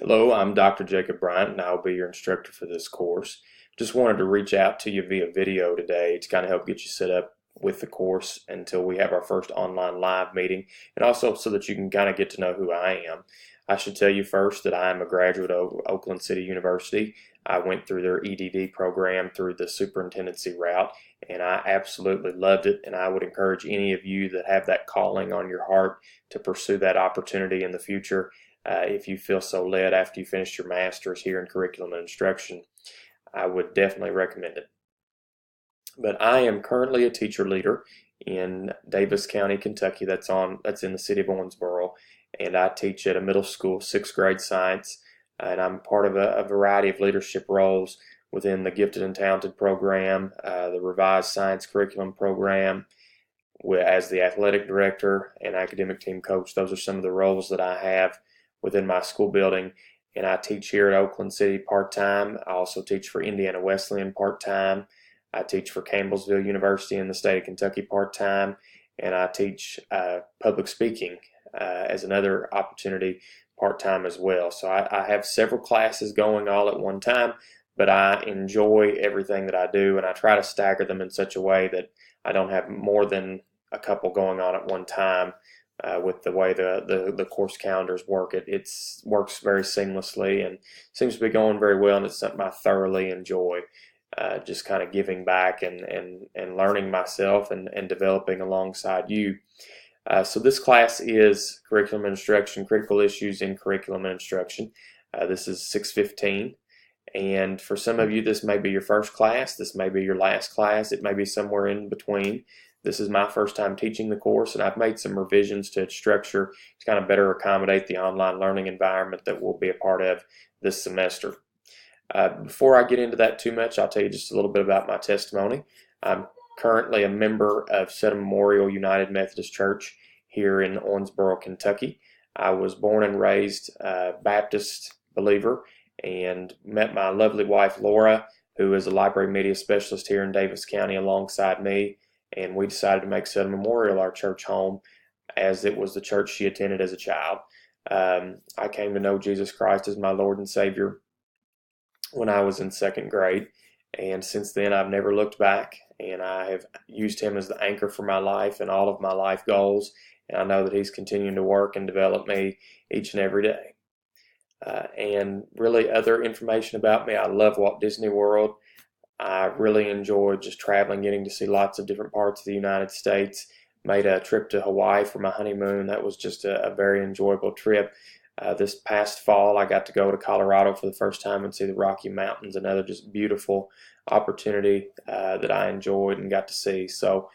Hello, I'm Dr. Jacob Bryant, and I'll be your instructor for this course. Just wanted to reach out to you via video today to kind of help get you set up with the course until we have our first online live meeting, and also so that you can kind of get to know who I am. I should tell you first that I am a graduate of Oakland City University. I went through their EDD program through the superintendency route, and I absolutely loved it, and I would encourage any of you that have that calling on your heart to pursue that opportunity in the future. If you feel so led after you finish your master's here in curriculum and instruction, I would definitely recommend it. But I am currently a teacher leader in Davis County, Kentucky. That's in the city of Owensboro, and I teach at a middle school, sixth grade science, and I'm part of a variety of leadership roles within the Gifted and Talented program, the Revised Science Curriculum program, as the athletic director and academic team coach. Those are some of the roles that I have within my school building. And I teach here at Oakland City part-time. I also teach for Indiana Wesleyan part-time. I teach for Campbellsville University in the state of Kentucky part-time. And I teach public speaking as another opportunity part-time as well. So I have several classes going all at one time, but I enjoy everything that I do, and I try to stagger them in such a way that I don't have more than a couple going on at one time. With the way the course calendars work, it works very seamlessly and seems to be going very well, and it's something I thoroughly enjoy. Just kind of giving back and learning myself and developing alongside you. So this class is Curriculum and Instruction, Critical Issues in Curriculum and Instruction. This is 615. And for some of you, this may be your first class, this may be your last class, it may be somewhere in between. This is my first time teaching the course, and I've made some revisions to its structure to kind of better accommodate the online learning environment that we'll be a part of this semester. Before I get into that too much, I'll tell you just a little bit about my testimony. I'm currently a member of Sedum Memorial United Methodist Church here in Owensboro, Kentucky. I was born and raised Baptist believer and met my lovely wife Laura, who is a library media specialist here in Davis County alongside me, and we decided to make Sedum Memorial our church home as it was the church she attended as a child. I came to know Jesus Christ as my Lord and Savior when I was in second grade, and since then I've never looked back, and I have used him as the anchor for my life and all of my life goals, and I know that he's continuing to work and develop me each and every day. And really other information about me, I love Walt Disney World. I really enjoyed just traveling, getting to see lots of different parts of the United States. Made a trip to Hawaii for my honeymoon. That was just a very enjoyable trip. This past fall, I got to go to Colorado for the first time and see the Rocky Mountains, another just beautiful opportunity that I enjoyed and got to see. So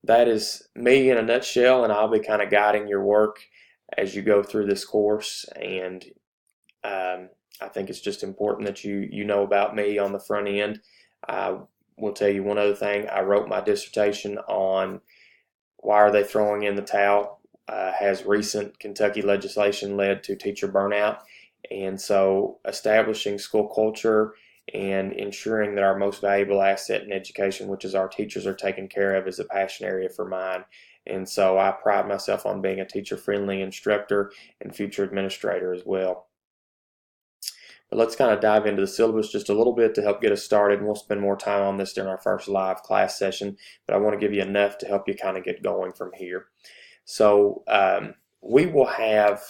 that is me in a nutshell, and I'll be kind of guiding your work as you go through this course. And I think it's just important that you know about me on the front end. I will tell you one other thing. I wrote my dissertation on why are they throwing in the towel. Has recent Kentucky legislation led to teacher burnout? And so establishing school culture and ensuring that our most valuable asset in education, which is our teachers, are taken care of, is a passion area for mine. And so I pride myself on being a teacher-friendly instructor and future administrator as well. But let's kind of dive into the syllabus just a little bit to help get us started, and we'll spend more time on this during our first live class session, but I want to give you enough to help you kind of get going from here. So we will have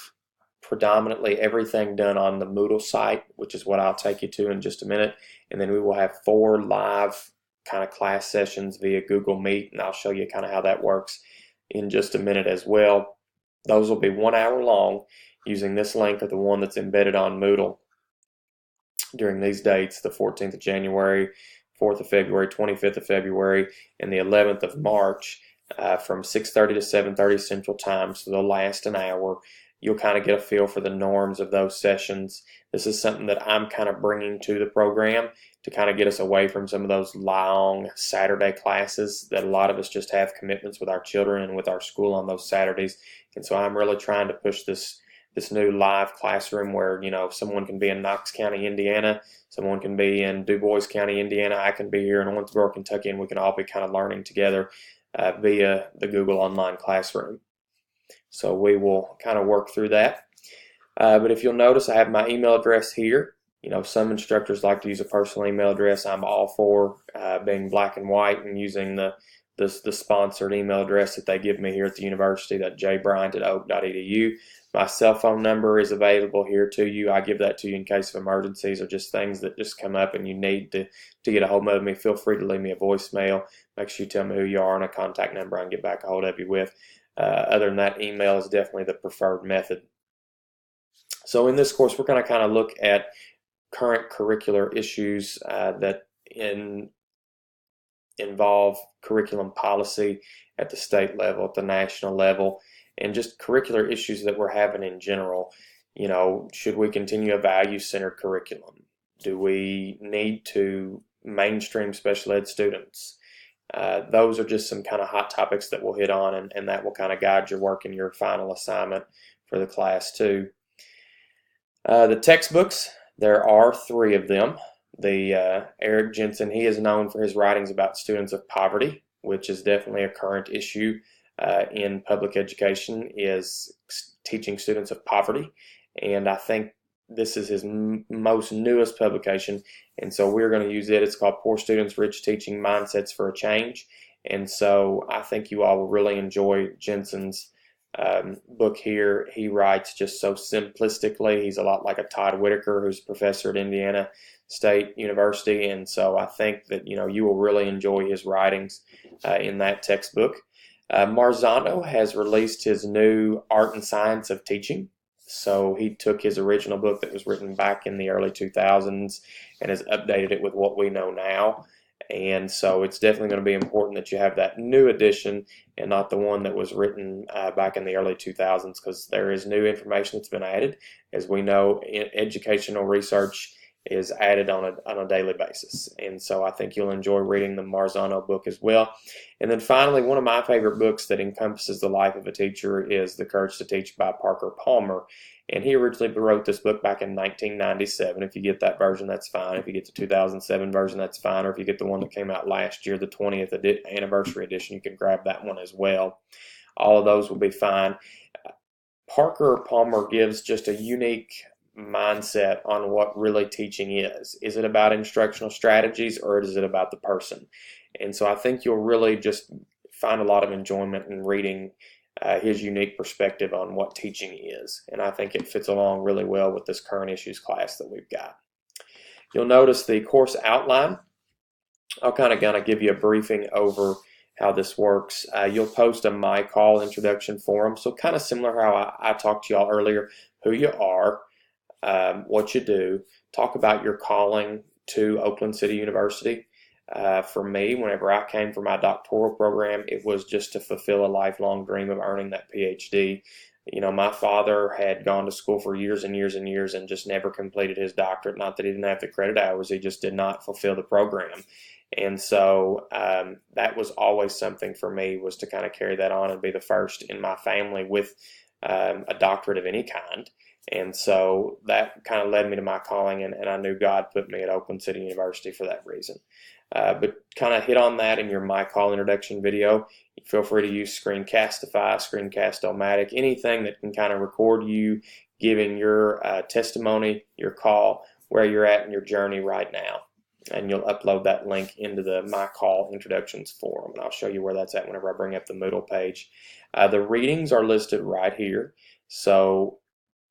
predominantly everything done on the Moodle site, which is what I'll take you to in just a minute, and then we will have 4 live kind of class sessions via Google Meet, and I'll show you kind of how that works in just a minute as well. Those will be 1 hour long using this link or the one that's embedded on Moodle during these dates, the 14th of January, 4th of February, 25th of February, and the 11th of March from 6:30 to 7:30 Central Time, so they'll last an hour. You'll kind of get a feel for the norms of those sessions. This is something that I'm kind of bringing to the program to kind of get us away from some of those long Saturday classes that a lot of us just have commitments with our children and with our school on those Saturdays. And so I'm really trying to push this new live classroom where, someone can be in Knox County, Indiana, someone can be in DuBois County, Indiana, I can be here in Owensboro, Kentucky, and we can all be kind of learning together via the Google Online Classroom. So we will kind of work through that. But if you'll notice, I have my email address here. You know, some instructors like to use a personal email address. I'm all for being black and white and using the sponsored email address that they give me here at the university, that jbryant@oak.edu. My cell phone number is available here to you. I give that to you in case of emergencies or just things that just come up and you need to get a hold of me. Feel free to leave me a voicemail. Make sure you tell me who you are and a contact number I can get back a hold of you with. Other than that, email is definitely the preferred method. So in this course, we're going to kind of look at current curricular issues that involve curriculum policy at the state level, at the national level, and just curricular issues that we're having in general. You know, should we continue a value-centered curriculum? Do we need to mainstream special ed students? Those are just some kind of hot topics that we'll hit on, and that will kind of guide your work in your final assignment for the class too. The textbooks, there are 3 of them. The Eric Jensen, he is known for his writings about students of poverty, which is definitely a current issue in public education, is teaching students of poverty. And I think this is his most newest publication, and so we're going to use it. It's called Poor Students, Rich Teaching, Mindsets for a Change. And so I think you all will really enjoy Jensen's book here. He writes just so simplistically. He's a lot like a Todd Whitaker, who's a professor at Indiana State University, and so I think that you will really enjoy his writings in that textbook. Marzano has released his new Art and Science of Teaching. So he took his original book that was written back in the early 2000s and has updated it with what we know now. And so it's definitely going to be important that you have that new edition and not the one that was written back in the early 2000s, because there is new information that's been added. As we know, educational research is added on a daily basis. And so I think you'll enjoy reading the Marzano book as well. And then finally, one of my favorite books that encompasses the life of a teacher is The Courage to Teach by Parker Palmer. And he originally wrote this book back in 1997. If you get that version, that's fine. If you get the 2007 version, that's fine. Or if you get the one that came out last year, the 20th anniversary edition, you can grab that one as well. All of those will be fine. Parker Palmer gives just a unique mindset on what really teaching is. Is it about instructional strategies, or is it about the person? And so I think you'll really just find a lot of enjoyment in reading his unique perspective on what teaching is. And I think it fits along really well with this current issues class that we've got. You'll notice the course outline. I'll kind of give you a briefing over how this works. You'll post a My Call introduction forum. So kind of similar how I talked to y'all earlier, who you are, what you do, talk about your calling to Oakland City University. For me, whenever I came for my doctoral program, it was just to fulfill a lifelong dream of earning that PhD. You know, my father had gone to school for years and years and years and just never completed his doctorate. Not that he didn't have the credit hours, he just did not fulfill the program. And so that was always something for me, was to kind of carry that on and be the first in my family with a doctorate of any kind. And so that kind of led me to my calling, and I knew God put me at Oakland City University for that reason. But kind of hit on that in your My Call introduction video. Feel free to use Screencastify, Screencast-O-Matic, anything that can kind of record you giving your testimony, your call, where you're at in your journey right now. And you'll upload that link into the My Call Introductions forum. And I'll show you where that's at whenever I bring up the Moodle page. The readings are listed right here. So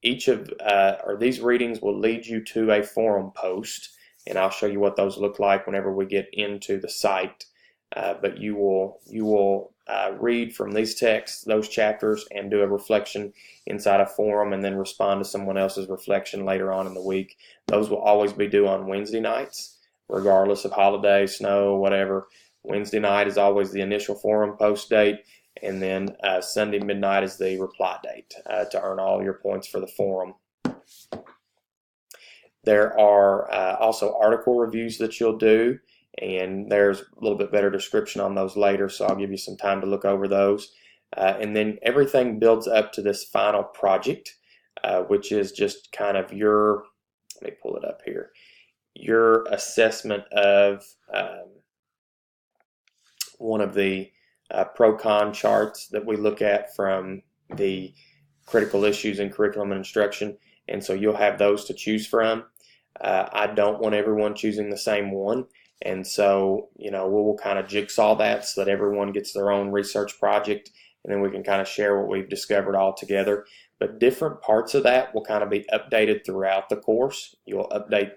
each of these readings will lead you to a forum post, and I'll show you what those look like whenever we get into the site. But you will read from these texts, those chapters, and do a reflection inside a forum, and then respond to someone else's reflection later on in the week. Those will always be due on Wednesday nights, regardless of holiday, snow, whatever. Wednesday night is always the initial forum post date, and then Sunday midnight is the reply date to earn all your points for the forum. There are also article reviews that you'll do, and there's a little bit better description on those later, so I'll give you some time to look over those. And then everything builds up to this final project, which is just kind of your, let me pull it up here, your assessment of one of the pro-con charts that we look at from the critical issues in curriculum and instruction. and so you'll have those to choose from. I don't want everyone choosing the same one, and so we'll kind of jigsaw that so that everyone gets their own research project, and then we can kind of share what we've discovered all together. But different parts of that will kind of be updated throughout the course. You'll update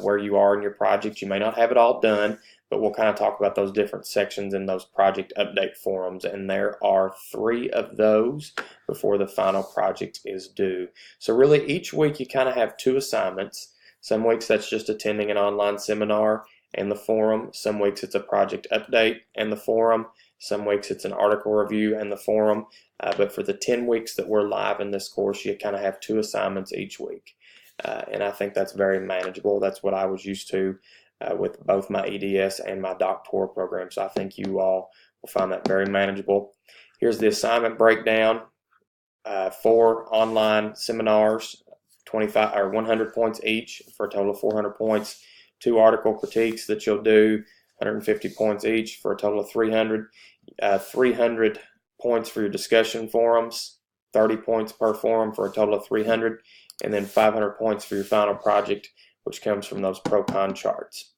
where you are in your project. You may not have it all done, but we'll kind of talk about those different sections in those project update forums, and there are 3 of those before the final project is due. So really each week you kind of have 2 assignments. Some weeks that's just attending an online seminar and the forum. Some weeks it's a project update and the forum. Some weeks it's an article review and the forum. But for the 10 weeks that we're live in this course, you kind of have 2 assignments each week. And I think that's very manageable. That's what I was used to with both my EDS and my doctoral program. So I think you all will find that very manageable. Here's the assignment breakdown. 4 online seminars, 25 or 100 points each for a total of 400 points. 2 article critiques that you'll do, 150 points each for a total of 300. 300 points for your discussion forums, 30 points per forum for a total of 300, and then 500 points for your final project, which comes from those pro-con charts.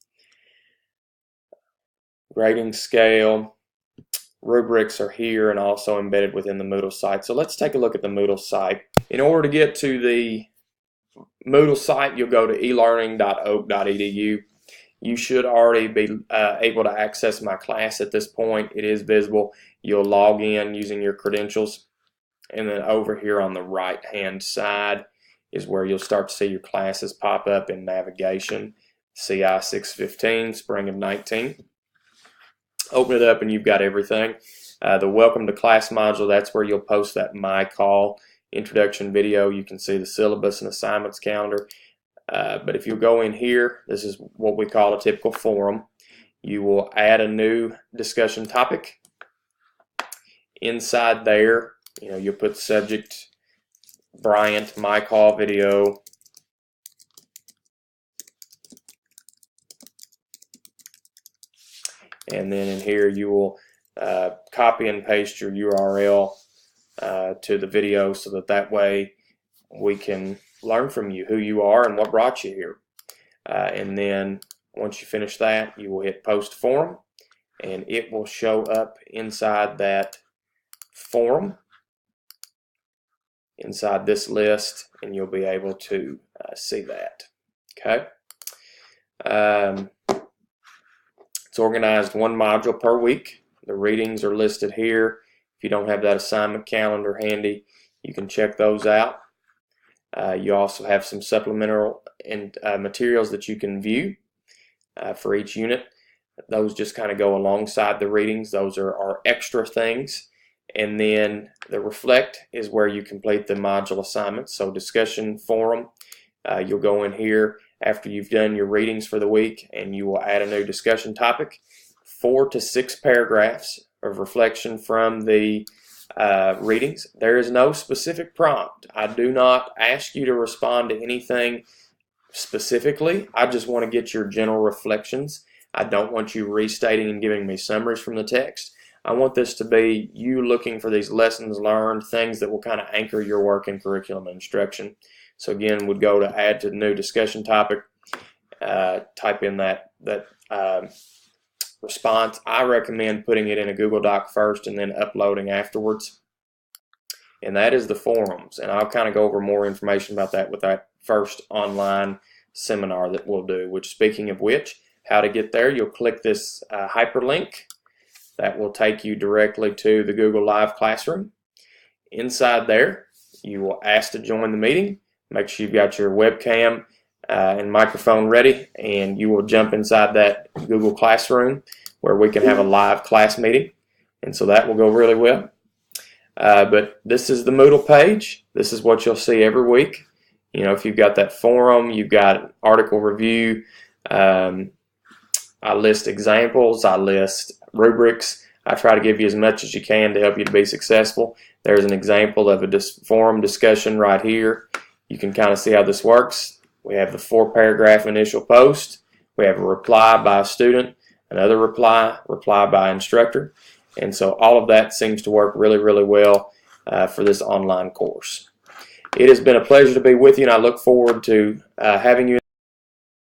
Grading scale, rubrics are here and also embedded within the Moodle site. So let's take a look at the Moodle site. In order to get to the Moodle site, you'll go to elearning.oak.edu. You should already be able to access my class at this point. It is visible. You'll log in using your credentials, and then over here on the right hand side is where you'll start to see your classes pop up in navigation. CI 615, spring of 19. Open it up and you've got everything. The welcome to class module, that's where you'll post that My Call introduction video. You can see the syllabus and assignments calendar. But if you go in here, this is what we call a typical forum. You will add a new discussion topic. Inside there, you'll put subject Bryant My Call video. And then in here you will copy and paste your URL to the video so that way we can learn from you who you are and what brought you here. And then once you finish that, you will hit post forum, and it will show up inside that forum, inside this list, and you'll be able to see that. Okay. It's organized 1 module per week. The readings are listed here. If you don't have that assignment calendar handy, you can check those out. You also have some supplemental materials that you can view for each unit. Those just kind of go alongside the readings. Those are extra things. And then the reflect is where you complete the module assignments. So discussion forum, you'll go in here after you've done your readings for the week, and you will add a new discussion topic. 4 to 6 paragraphs of reflection from the readings. There is no specific prompt. I do not ask you to respond to anything specifically. I just want to get your general reflections. I don't want you restating and giving me summaries from the text. I want this to be you looking for these lessons learned, things that will kind of anchor your work in curriculum and instruction. So again, we'd go to add to the new discussion topic, type in that response. I recommend putting it in a Google Doc first and then uploading afterwards. And that is the forums. And I'll kind of go over more information about that with that first online seminar that we'll do, which, speaking of which, how to get there, you'll click this hyperlink. That will take you directly to the Google Live Classroom. Inside there, you will ask to join the meeting. Make sure you've got your webcam and microphone ready, and you will jump inside that Google Classroom where we can have a live class meeting. And so that will go really well. But this is the Moodle page. This is what you'll see every week. If you've got that forum, you've got article review. I list examples. I list rubrics. I try to give you as much as you can to help you to be successful. There's an example of a forum discussion right here. You can kind of see how this works. We have the 4-paragraph initial post. We have a reply by a student, another reply by instructor. And so all of that seems to work really, really well for this online course. It has been a pleasure to be with you, and I look forward to having you